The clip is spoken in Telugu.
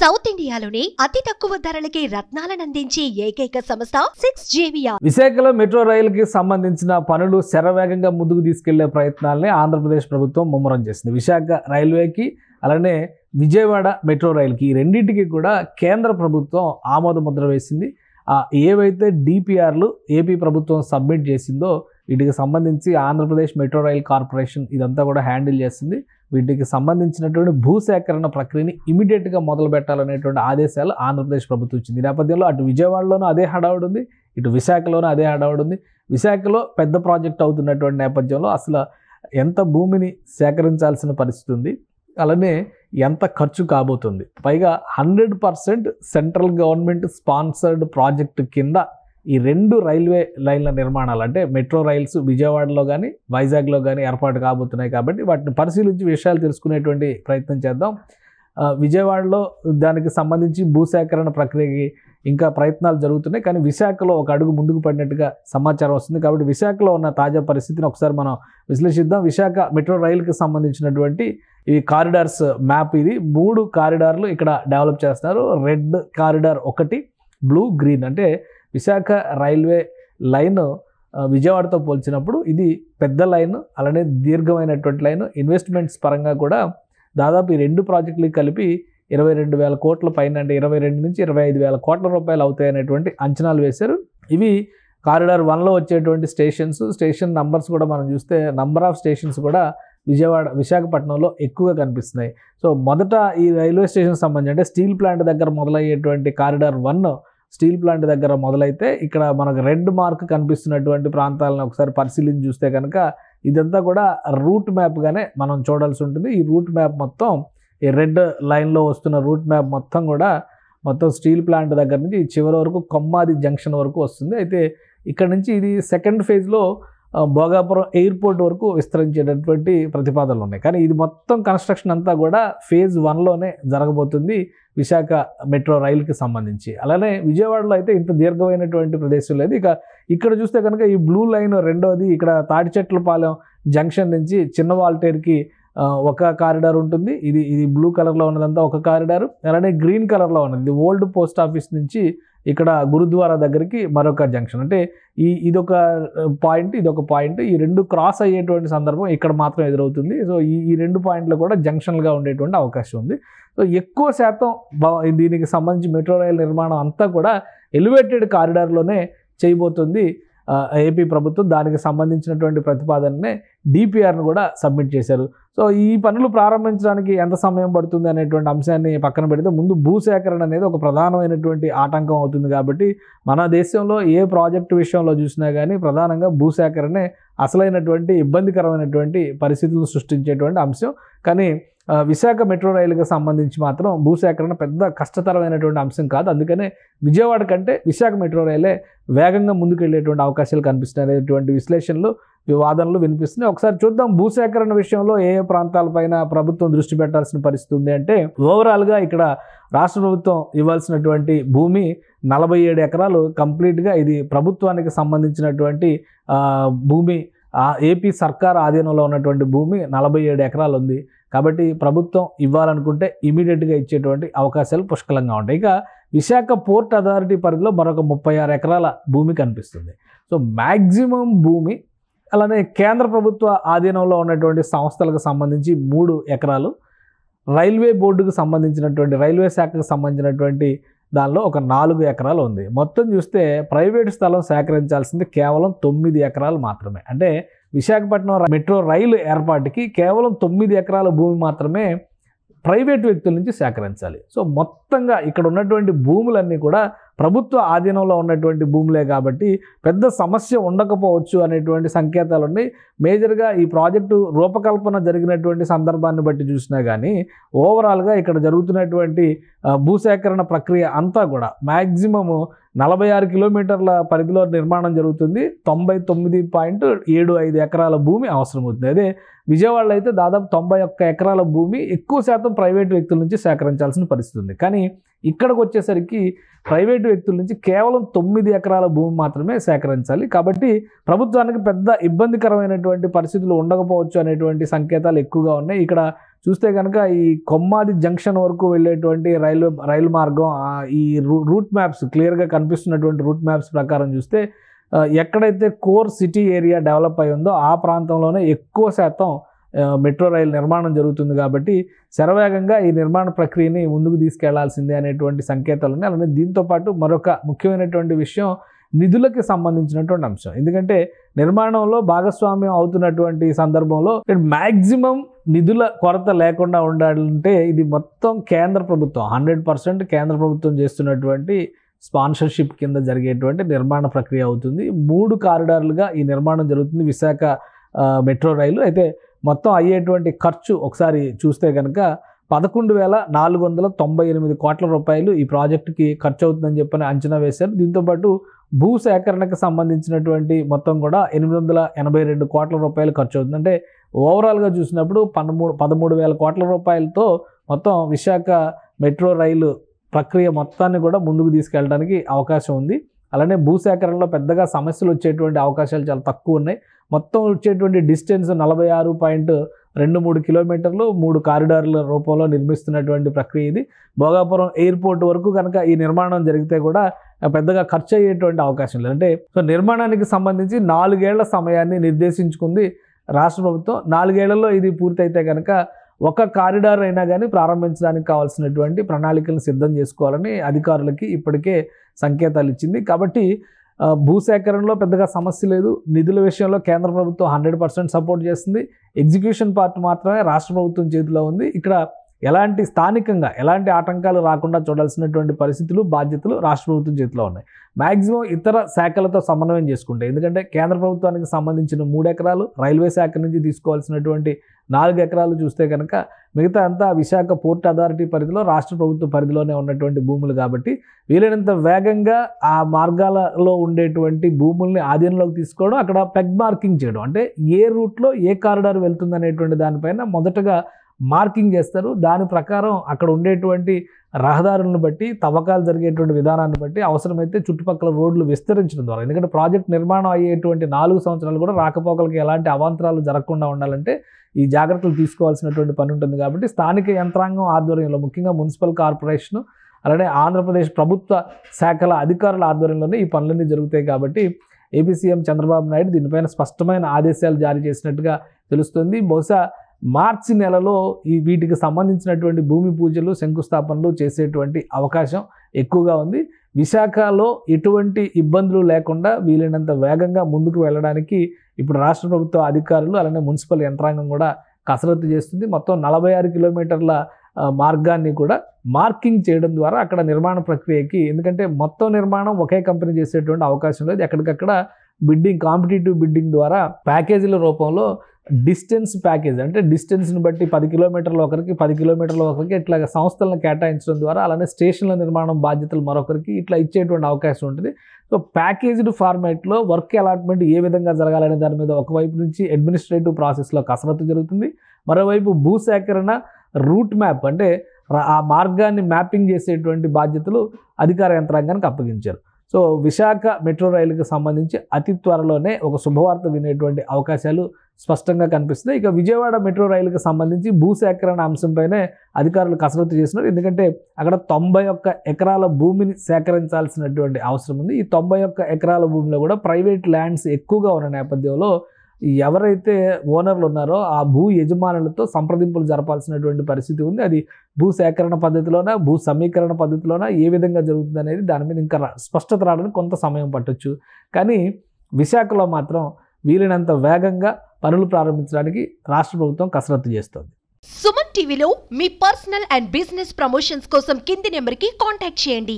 సౌత్ ఇండియాలోనే అతి తక్కువ ధరలకి రత్నాలనందించే ఏకైక సంస్థ 6JVR. విశాఖలో మెట్రో రైలుకి సంబంధించిన పనులు శరవేగంగా ముందుకు తీసుకెళ్లే ప్రయత్నాలని ఆంధ్రప్రదేశ్ ప్రభుత్వం ముమ్మరం చేసింది. విశాఖ రైల్వేకి అలానే విజయవాడ మెట్రో రైలుకి ఈ రెండింటికి కూడా కేంద్ర ప్రభుత్వం ఆమోద ముద్ర వేసింది. ఏవైతే డిపిఆర్లు ఏపీ ప్రభుత్వం సబ్మిట్ చేసిందో వీటికి సంబంధించి ఆంధ్రప్రదేశ్ మెట్రో రైల్ కార్పొరేషన్ ఇదంతా కూడా హ్యాండిల్ చేస్తుంది. వీటికి సంబంధించినటువంటి భూసేకరణ ప్రక్రియని ఇమీడియట్గా మొదలు పెట్టాలనేటువంటి ఆదేశాలు ఆంధ్రప్రదేశ్ ప్రభుత్వం ఇచ్చింది. ఈ నేపథ్యంలో అటు విజయవాడలోనూ అదే హడావుడి ఉంది, ఇటు విశాఖలోనూ అదే హడావుడి ఉంది. విశాఖలో పెద్ద ప్రాజెక్ట్ అవుతున్నటువంటి నేపథ్యంలో అసలు ఎంత భూమిని సేకరించాల్సిన పరిస్థితి ఉంది, అలానే ఎంత ఖర్చు కాబోతుంది, పైగా 100% సెంట్రల్ గవర్నమెంట్ స్పాన్సర్డ్ ప్రాజెక్టు కింద ఈ రెండు రైల్వే లైన్ల నిర్మాణాలు అంటే మెట్రో రైల్స్ విజయవాడలో కానీ వైజాగ్లో కానీ ఏర్పాటు కాబోతున్నాయి. కాబట్టి వాటిని పరిశీలించి విషయాలు తెలుసుకునేటువంటి ప్రయత్నం చేద్దాం. విజయవాడలో దానికి సంబంధించి భూసేకరణ ప్రక్రియకి ఇంకా ప్రయత్నాలు జరుగుతున్నాయి, కానీ విశాఖలో ఒక అడుగు ముందుకు పడినట్టుగా సమాచారం వస్తుంది. కాబట్టి విశాఖలో ఉన్న తాజా పరిస్థితిని ఒకసారి మనం విశ్లేషిద్దాం. విశాఖ మెట్రో రైలుకి సంబంధించినటువంటి ఈ కారిడార్స్ మ్యాప్, ఇది 3 కారిడార్లు ఇక్కడ డెవలప్ చేస్తున్నారు. Red corridor 1, blue, green. అంటే విశాఖ రైల్వే లైన్ విజయవాడతో పోల్చినప్పుడు ఇది పెద్ద లైన్, అలానే దీర్ఘమైనటువంటి లైన్. ఇన్వెస్ట్మెంట్స్ పరంగా కూడా దాదాపు ఈ రెండు ప్రాజెక్టులకి కలిపి 22,000 కోట్ల పైన, అంటే 22 నుంచి 25,000 కోట్ల రూపాయలు అవుతాయనేటువంటి అంచనాలు వేశారు. ఇవి కారిడార్ 1లో వచ్చేటువంటి స్టేషన్ నంబర్స్ కూడా మనం చూస్తే నంబర్ ఆఫ్ స్టేషన్స్ కూడా విశాఖపట్నంలో ఎక్కువగా కనిపిస్తున్నాయి. సో మొదట ఈ రైల్వే స్టేషన్ సంబంధించి అంటే స్టీల్ ప్లాంట్ దగ్గర మొదలయ్యేటువంటి కారిడార్ 1 స్టీల్ ప్లాంట్ దగ్గర మొదలైతే ఇక్కడ మనకు రెడ్ మార్క్ కనిపిస్తున్నటువంటి ప్రాంతాలను ఒకసారి పరిశీలించి చూస్తే కనుక ఇదంతా కూడా రూట్ మ్యాప్గానే మనం చూడాల్సి ఉంటుంది. ఈ రూట్ మ్యాప్ మొత్తం ఈ రెడ్ లైన్లో వస్తున్న రూట్ మ్యాప్ మొత్తం స్టీల్ ప్లాంట్ దగ్గర నుంచి చివరి వరకు కొమ్మాది జంక్షన్ వరకు వస్తుంది. అయితే ఇక్కడ నుంచి ఇది సెకండ్ ఫేజ్లో భోగాపురం ఎయిర్పోర్ట్ వరకు విస్తరించేటటువంటి ప్రతిపాదనలు ఉన్నాయి. కానీ ఇది మొత్తం కన్స్ట్రక్షన్ అంతా కూడా ఫేజ్ 1లోనే జరగబోతుంది విశాఖ మెట్రో రైలుకి సంబంధించి. అలానే విజయవాడలో అయితే ఇంత దీర్ఘమైనటువంటి ప్రదేశం లేదు. ఇక్కడ చూస్తే కనుక ఈ బ్లూ లైన్ రెండోది ఇక్కడ తాటిచెట్లపాలెం జంక్షన్ నుంచి చిన్న వాల్టేర్కి ఒక కారిడార్ ఉంటుంది. ఇది బ్లూ కలర్లో ఉన్నదంతా ఒక కారిడారు. అలానే గ్రీన్ కలర్లో ఉన్నది ఓల్డ్ పోస్ట్ ఆఫీస్ నుంచి ఇక్కడ గురుద్వారా దగ్గరికి మరొక జంక్షన్. అంటే ఇదొక పాయింట్. ఈ రెండు క్రాస్ అయ్యేటువంటి సందర్భం ఇక్కడ మాత్రం ఎదురవుతుంది. సో ఈ రెండు పాయింట్లు కూడా జంక్షన్లుగా ఉండేటువంటి అవకాశం ఉంది. సో ఎక్కువ శాతం దీనికి సంబంధించి మెట్రో రైల్ నిర్మాణం అంతా కూడా ఎలివేటెడ్ కారిడార్లోనే చేయబోతుంది ఏపీ ప్రభుత్వం. దానికి సంబంధించినటువంటి ప్రతిపాదననే డిపిఆర్ను కూడా సబ్మిట్ చేశారు. సో ఈ పనులు ప్రారంభించడానికి ఎంత సమయం పడుతుంది అనేటువంటి అంశాన్ని పక్కన పెడితే ముందు భూసేకరణ అనేది ఒక ప్రధానమైనటువంటి ఆటంకం అవుతుంది. కాబట్టి మన దేశంలో ఏ ప్రాజెక్టు విషయంలో చూసినా కానీ ప్రధానంగా భూసేకరణే అసలైనటువంటి ఇబ్బందికరమైనటువంటి పరిస్థితులను సృష్టించేటువంటి అంశం. కానీ విశాఖ మెట్రో రైలుకి సంబంధించి మాత్రం భూసేకరణ పెద్ద కష్టతరమైనటువంటి అంశం కాదు. అందుకనే విజయవాడ కంటే విశాఖ మెట్రో రైలే వేగంగా ముందుకు వెళ్ళేటువంటి అవకాశాలు కనిపిస్తున్నాయి. విశ్లేషణలు వాదనలు వినిపిస్తున్నాయి. ఒకసారి చూద్దాం భూసేకరణ విషయంలో ఏ ప్రాంతాలపైన ప్రభుత్వం దృష్టి పెట్టాల్సిన పరిస్థితి ఉంది అంటే, ఓవరాల్గా ఇక్కడ రాష్ట్ర ప్రభుత్వం ఇవ్వాల్సినటువంటి భూమి 47 ఎకరాలు కంప్లీట్గా ఇది ప్రభుత్వానికి సంబంధించినటువంటి భూమి. ఏపీ సర్కార్ ఆధీనంలో ఉన్నటువంటి భూమి 47 ఎకరాలు ఉంది. కాబట్టి ప్రభుత్వం ఇవ్వాలనుకుంటే ఇమీడియట్గా ఇచ్చేటువంటి అవకాశాలు పుష్కలంగా ఉంటాయి. ఇక విశాఖ పోర్ట్ అథారిటీ పరిధిలో మరొక 36 ఎకరాల భూమి కనిపిస్తుంది. సో మ్యాక్సిమం భూమి, అలానే కేంద్ర ప్రభుత్వ ఆధీనంలో ఉన్నటువంటి సంస్థలకు సంబంధించి 3 ఎకరాలు, రైల్వే బోర్డుకు సంబంధించినటువంటి రైల్వే శాఖకు సంబంధించినటువంటి దానిలో ఒక 4 ఎకరాలు ఉంది. మొత్తం చూస్తే ప్రైవేట్ స్థలం సేకరించాల్సింది కేవలం 9 ఎకరాలు మాత్రమే. అంటే విశాఖపట్నం మెట్రో రైలు ఏర్పాటుకి కేవలం 9 ఎకరాల భూమి మాత్రమే ప్రైవేట్ వ్యక్తుల నుంచి సేకరించాలి. సో మొత్తంగా ఇక్కడ ఉన్నటువంటి భూములన్నీ కూడా ప్రభుత్వ ఆధీనంలో ఉన్నటువంటి భూములే కాబట్టి పెద్ద సమస్య ఉండకపోవచ్చు అనేటువంటి సంకేతాలు ఉన్నాయి. మేజర్గా ఈ ప్రాజెక్టు రూపకల్పన జరిగినటువంటి సందర్భాన్ని బట్టి చూసినా కానీ ఓవరాల్గా ఇక్కడ జరుగుతున్నటువంటి భూసేకరణ ప్రక్రియ అంతా కూడా మ్యాక్సిమము 46 కిలోమీటర్ల పరిధిలో నిర్మాణం జరుగుతుంది. 99.75 ఎకరాల భూమి అవసరమవుతుంది. అదే విజయవాడలో అయితే దాదాపు 91 ఎకరాల భూమి ఎక్కువ శాతం ప్రైవేట్ వ్యక్తుల నుంచి సేకరించాల్సిన పరిస్థితి ఉంది. కానీ ఇక్కడికి వచ్చేసరికి ప్రైవేటు వ్యక్తుల నుంచి కేవలం 9 ఎకరాల భూమి మాత్రమే సేకరించాలి. కాబట్టి ప్రభుత్వానికి పెద్ద ఇబ్బందికరమైనటువంటి పరిస్థితులు ఉండకపోవచ్చు అనేటువంటి సంకేతాలు ఎక్కువగా ఉన్నాయి. ఇక్కడ చూస్తే కనుక ఈ కొమ్మాది జంక్షన్ వరకు వెళ్ళేటువంటి రైలు మార్గం ఈ రూట్ మ్యాప్స్ క్లియర్గా కనిపిస్తున్నటువంటి రూట్ మ్యాప్స్ ప్రకారం చూస్తే ఎక్కడైతే కోర్ సిటీ ఏరియా డెవలప్ అయి ఉందో ఆ ప్రాంతంలోనే ఎక్కువ శాతం మెట్రో రైలు నిర్మాణం జరుగుతుంది. కాబట్టి శరవేగంగా ఈ నిర్మాణ ప్రక్రియని ముందుకు తీసుకెళ్లాల్సిందే అనేటువంటి సంకేతాలు ఉన్నాయి. అలానే దీంతోపాటు మరొక ముఖ్యమైనటువంటి విషయం నిధులకి సంబంధించినటువంటి అంశం. ఎందుకంటే నిర్మాణంలో భాగస్వామ్యం అవుతున్నటువంటి సందర్భంలో మ్యాక్సిమం నిధుల కొరత లేకుండా ఉండాలంటే ఇది మొత్తం కేంద్ర ప్రభుత్వం 100% కేంద్ర ప్రభుత్వం చేస్తున్నటువంటి స్పాన్సర్షిప్ కింద జరిగేటువంటి నిర్మాణ ప్రక్రియ అవుతుంది. 3 కారిడార్లుగా ఈ నిర్మాణం జరుగుతుంది విశాఖ మెట్రో రైలు. అయితే మొత్తం అయ్యేటువంటి ఖర్చు ఒకసారి చూస్తే కనుక 11,498 కోట్ల రూపాయలు ఈ ప్రాజెక్టుకి ఖర్చు అవుతుందని చెప్పని అంచనా వేశారు. దీంతోపాటు భూ సేకరణకు సంబంధించినటువంటి మొత్తం కూడా 882 కోట్ల రూపాయలు ఖర్చు అవుతుంది. అంటే ఓవరాల్గా చూసినప్పుడు 13,000 కోట్ల రూపాయలతో మొత్తం విశాఖ మెట్రో రైలు ప్రక్రియ మొత్తాన్ని కూడా ముందుకు తీసుకెళ్ళడానికి అవకాశం ఉంది. అలానే భూసేకరణలో పెద్దగా సమస్యలు వచ్చేటువంటి అవకాశాలు చాలా తక్కువ ఉన్నాయి. మొత్తం వచ్చేటువంటి డిస్టెన్స్ 46.23 కిలోమీటర్లు 3 కారిడార్ల రూపంలో నిర్మిస్తున్నటువంటి ప్రక్రియ ఇది. భోగాపురం ఎయిర్పోర్ట్ వరకు కనుక ఈ నిర్మాణం జరిగితే కూడా పెద్దగా ఖర్చు అయ్యేటువంటి అవకాశం లేదు. అంటే నిర్మాణానికి సంబంధించి 4 ఏళ్ల సమయాన్ని నిర్దేశించుకుంది రాష్ట్ర ప్రభుత్వం. 4 ఏళ్లలో ఇది పూర్తయితే కనుక ఒక కారిడార్ అయినా కానీ ప్రారంభించడానికి కావాల్సినటువంటి ప్రణాళికలను సిద్ధం చేసుకోవాలని అధికారులకి ఇప్పటికే సంకేతాలు ఇచ్చింది. కాబట్టి భూసేకరణలో పెద్దగా సమస్య లేదు. నిధుల విషయంలో కేంద్ర ప్రభుత్వం 100% సపోర్ట్ చేస్తుంది. ఎగ్జిక్యూషన్ పార్ట్ మాత్రమే రాష్ట్ర ప్రభుత్వం చేతిలో ఉంది. ఇక్కడ స్థానికంగా ఎలాంటి ఆటంకాలు రాకుండా చూడాల్సినటువంటి పరిస్థితులు, బాధ్యతలు రాష్ట్ర ప్రభుత్వం చేతిలో ఉన్నాయి. మ్యాక్సిమం ఇతర శాఖలతో సమన్వయం చేసుకుంటే, ఎందుకంటే కేంద్ర ప్రభుత్వానికి సంబంధించిన 3 ఎకరాలు, రైల్వే శాఖ నుంచి తీసుకోవాల్సినటువంటి 4 ఎకరాలు చూస్తే కనుక మిగతా అంతా విశాఖ పోర్ట్ అథారిటీ పరిధిలో, రాష్ట్ర ప్రభుత్వ పరిధిలోనే ఉన్నటువంటి భూములు. కాబట్టి వీలైనంత వేగంగా ఆ మార్గాలలో ఉండేటువంటి భూముల్ని ఆధీనంలోకి తీసుకోవడం, అక్కడ పెగ్ మార్కింగ్ చేయడం, అంటే ఏ రూట్లో ఏ కారిడార్ వెళ్తుంది అనేటువంటి దానిపైన మొదటగా మార్కింగ్ చేస్తారు. దాని ప్రకారం అక్కడ ఉండేటువంటి రహదారులను బట్టి, తవ్వకాలు జరిగేటువంటి విధానాన్ని బట్టి అవసరమైతే చుట్టుపక్కల రోడ్లు విస్తరించడం ద్వారా, ఎందుకంటే ప్రాజెక్ట్ నిర్మాణం అయ్యేటువంటి 4 సంవత్సరాలు కూడా రాకపోకలకి ఎలాంటి అవాంతరాలు జరగకుండా ఉండాలంటే ఈ జాగ్రత్తలు తీసుకోవాల్సినటువంటి పని ఉంటుంది. కాబట్టి స్థానిక యంత్రాంగం ఆధ్వర్యంలో, ముఖ్యంగా మున్సిపల్ కార్పొరేషన్ అలానే ఆంధ్రప్రదేశ్ ప్రభుత్వ శాఖల అధికారుల ఆధ్వర్యంలోనే ఈ పనులన్నీ జరుగుతాయి. కాబట్టి ఏపీ సీఎం చంద్రబాబు నాయుడు దీనిపైన స్పష్టమైన ఆదేశాలు జారీ చేసినట్టుగా తెలుస్తుంది. బహుశా మార్చి నెలలో వీటికి సంబంధించినటువంటి భూమి పూజలు, శంకుస్థాపనలు చేసేటువంటి అవకాశం ఎక్కువగా ఉంది. విశాఖలో ఎటువంటి ఇబ్బందులు లేకుండా వీలైనంత వేగంగా ముందుకు వెళ్ళడానికి ఇప్పుడు రాష్ట్ర ప్రభుత్వ అధికారులు అలానే మున్సిపల్ యంత్రాంగం కూడా కసరత్తు చేస్తుంది. మొత్తం 46 కిలోమీటర్ల మార్గాన్ని కూడా మార్కింగ్ చేయడం ద్వారా అక్కడ నిర్మాణ ప్రక్రియకి, ఎందుకంటే మొత్తం నిర్మాణం ఒకే కంపెనీ చేసేటువంటి అవకాశం లేదు. ఎక్కడికక్కడ కాంపిటేటివ్ బిడ్డింగ్ ద్వారా ప్యాకేజీల రూపంలో డిస్టెన్స్ ప్యాకేజ్, అంటే డిస్టెన్స్ని బట్టి 10 కిలోమీటర్ల ఒకరికి, 10 కిలోమీటర్ల ఒకరికి ఇట్లా సంస్థలను కేటాయించడం ద్వారా, అలానే స్టేషన్ల నిర్మాణం బాధ్యతలు మరొకరికి ఇట్లా ఇచ్చేటువంటి అవకాశం ఉంటుంది. సో ప్యాకేజ్డ్ ఫార్మాట్లో వర్క్ అలాట్మెంట్ ఏ విధంగా జరగాలనే దాని మీద ఒకవైపు నుంచి అడ్మినిస్ట్రేటివ్ ప్రాసెస్లో కసరత్తు జరుగుతుంది. మరోవైపు భూసేకరణ రూట్ మ్యాప్, అంటే ఆ మార్గాన్ని మ్యాపింగ్ చేసేటువంటి బాధ్యతలు అధికార యంత్రాంగానికి అప్పగించారు. సో విశాఖ మెట్రో రైలుకి సంబంధించి అతి త్వరలోనే ఒక శుభవార్త వినేటువంటి అవకాశాలు స్పష్టంగా కనిపిస్తున్నాయి. ఇక విజయవాడ మెట్రో రైలుకి సంబంధించి భూసేకరణ అంశంపైనే అధికారులు కసరత్తు చేస్తున్నారు. ఎందుకంటే అక్కడ 91 ఎకరాల భూమిని సేకరించాల్సినటువంటి అవసరం ఉంది. ఈ 91 ఎకరాల భూమిలో కూడా ప్రైవేట్ ల్యాండ్స్ ఎక్కువగా ఉన్న నేపథ్యంలో ఎవరైతే ఓనర్లు ఉన్నారో ఆ భూ యజమానులతో సంప్రదింపులు జరపాల్సినటువంటి పరిస్థితి ఉంది. అది భూ సేకరణ పద్ధతిలోనా, భూ సమీకరణ పద్ధతిలోనా, ఏ విధంగా జరుగుతుంది అనేది దాని మీద ఇంకా స్పష్టత రావడానికి కొంత సమయం పట్టొచ్చు. కానీ విశాఖలో మాత్రం వీలైనంత వేగంగా పనులు ప్రారంభించడానికి రాష్ట్ర ప్రభుత్వం కసరత్తు చేస్తోంది. సుమన్ టీవీలో మీ పర్సనల్ అండ్ బిజినెస్ ప్రమోషన్స్ కోసం కింది నెంబర్కి కాంటాక్ట్ చేయండి.